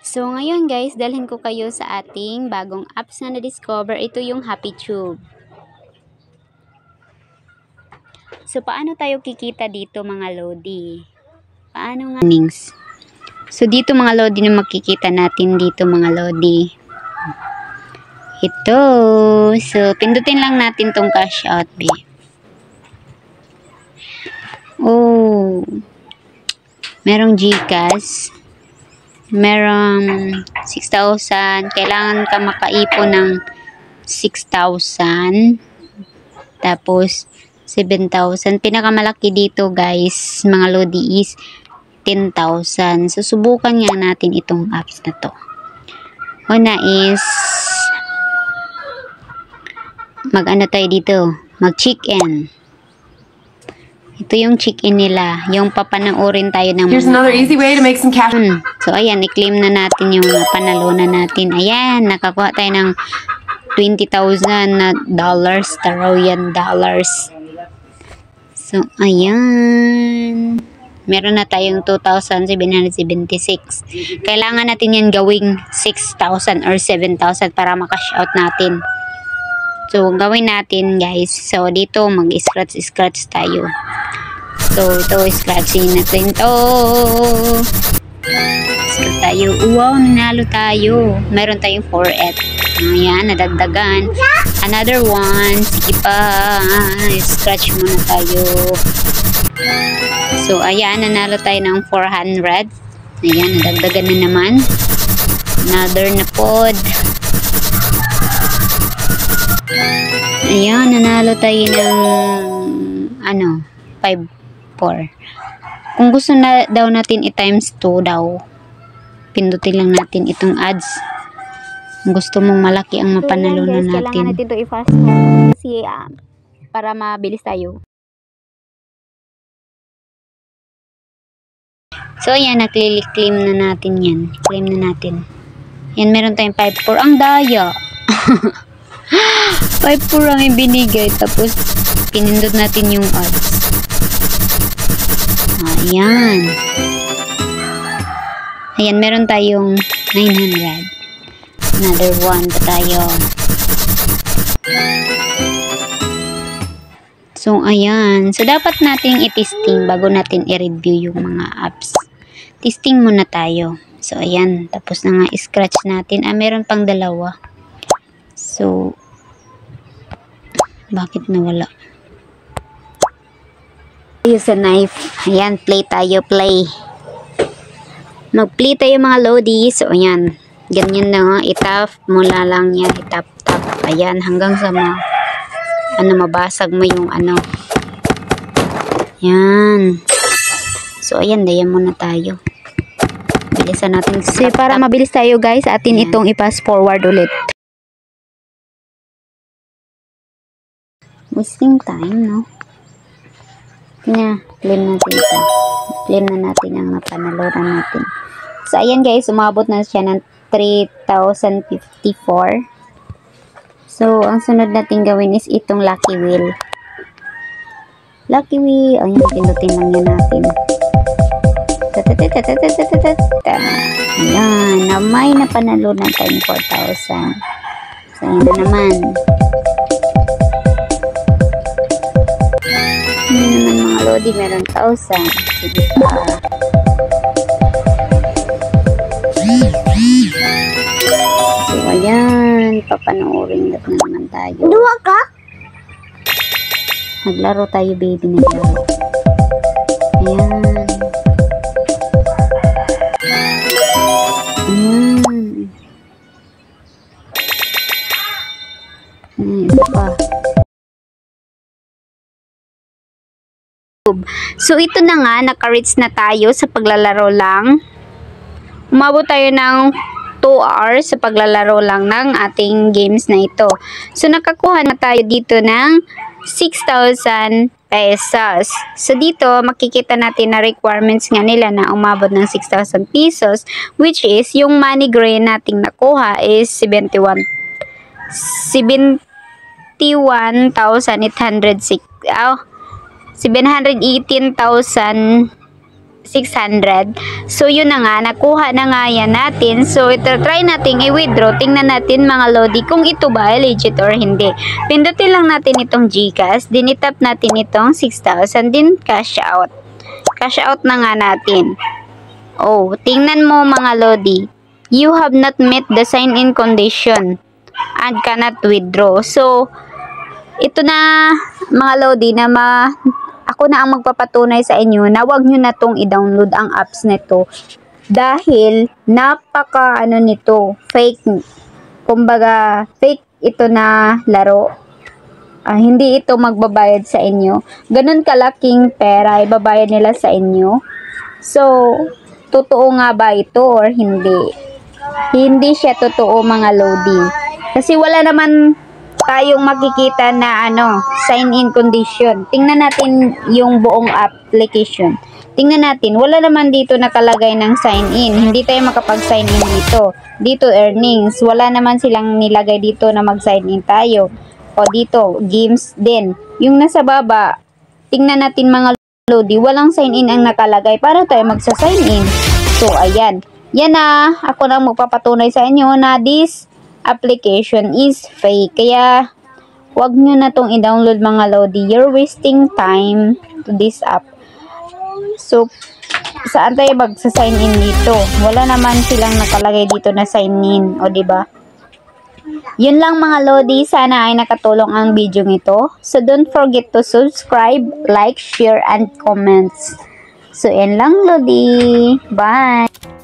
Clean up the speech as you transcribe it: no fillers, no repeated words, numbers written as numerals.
So, ngayon guys, dalhin ko kayo sa ating bagong apps na na-discover. Ito yung HappyTube. So, paano tayo kikita dito mga lodi? Paano nga? So, dito mga lodi na makikita natin dito mga lodi. Ito. So, pindutin lang natin tong cash out, B. Oh. Merong GCash. Merong 6,000. Kailangan ka makaipon ng 6,000. Tapos, 7,000. Pinakamalaki dito guys, mga lodi is 10,000. So, subukan nga natin itong apps na to. Una is, mag-ano tayo dito? Mag-check-in. Ito yung check-in nila. Yung papanoorin tayo ng Here's another easy way to make some cash. So, ayan, i-claim na natin yung panalunan natin. Ayan, nakakuha tayo ng 20,000 na dollars, Taroyan dollars. So, ayan. Meron na tayong 2,776. Kailangan natin yan gawing 6,000 or 7,000 para makash out natin. So, gawin natin guys. So, dito mag-scratch tayo. So, ito, scratching natin to. Scratch tayo. Wow, nanalo tayo. Meron tayong 4-8. Ayan, nadagdagan. Another one. Sige pa. Scratch muna tayo. So, ayan, nanalo tayo ng 400. Ayan, nadagdagan na naman. Another na pod. Ayan, nanalo tayo ng 5-4. Kung gusto na daw natin i-times 2 daw, pindutin lang natin itong ads. Kung gusto mong malaki ang mapanalunan natin. Kailangan natin ito i-fast forward kasi para mabilis tayo. So, ayan, nakli-claim na natin yan. Claim na natin. Yan, meron tayong 5-4. Ang daya! 5-4 ang ibinigay. Tapos, pinindot natin yung ads. Ayan. Ayan, meron tayong 900. Another one pa tayo. So, ayan. So, dapat nating i-testing bago natin i-review yung mga apps. Testing muna tayo. So, ayan. Tapos na nga, scratch natin. Meron pang dalawa. So, bakit nawala? Use a knife. Ayan, play tayo, play. Mag-play tayo mga lodi. So, ayan. Ganyan na, itap. Mula lang yan, itap. Ayan, hanggang sa mabasag mo yung Ayan. So, ayan, dayan muna tayo. Bilisan natin. So, para mabilis tayo guys, atin itong i-pass forward ulit. Wasting time, no? Claim natin ito. Claim na natin ang napanalunan natin. So, ayan guys, umabot na siya ng 3,054. So, ang sunod natin gawin is itong lucky wheel. Lucky wheel. Ayan, pinutin lang yan natin. Ayan, na may napanalunan tayong 4,000. So, ayan na naman. Mga lodi, meron 1,000. Sige pa. So, ayan. Papanoorin na naman tayo. Dua ka? Naglaro tayo, baby. Naglaro. Ayan. Ayan. Isa pa. So, ito na nga, naka-reach na tayo sa paglalaro lang. Umabot tayo ng 2 hours sa paglalaro lang ng ating games na ito. So, nakakuha na tayo dito ng 6,000 pesos. So, dito, makikita natin na requirements nga nila na umabot ng 6,000 pesos, which is, yung money grain nating nakuha is 718,806. 718,000 600. So, yun na nga, nakuha na nga yan natin. So, ito, try natin i-withdraw. Tingnan natin mga lodi kung ito ba ay legit or hindi. Pindutin lang natin itong GCash. Dinitap natin itong 6,000. Din cash out. Cash out na nga natin. Oh, tingnan mo mga lodi. You have not met the sign-in condition and cannot withdraw. So, ito na mga lodi na ako na ang magpapatunay sa inyo na wag nyo na tong i-download ang apps nito dahil napaka nito, fake. Kumbaga, fake ito na laro. Hindi ito magbabayad sa inyo. Ganun kalaking pera ibabayad nila sa inyo. So, totoo nga ba ito or hindi? Hindi siya totoo mga lodi. Kasi wala naman tayong makikita na sign-in condition. Tingnan natin yung buong application. Tingnan natin, wala naman dito nakalagay ng sign-in. Hindi tayo makapag-sign-in dito. Dito, earnings. Wala naman silang nilagay dito na mag-sign-in tayo. O dito, games din. Yung nasa baba, tingnan natin mga lodi, walang sign-in ang nakalagay para tayo magsa-sign-in. So, ayan. Yan na, ako na magpapatunay sa inyo na this application is fake. Kaya, wag nyo na tong i-download mga lodi. You're wasting time to this app. So, saan tayo magsa-sign in dito? Wala naman silang nakalagay dito na sign in. O, diba? Yun lang mga lodi. Sana ay nakatulong ang video nito. So, don't forget to subscribe, like, share, and comments. So, yan lang lodi. Bye!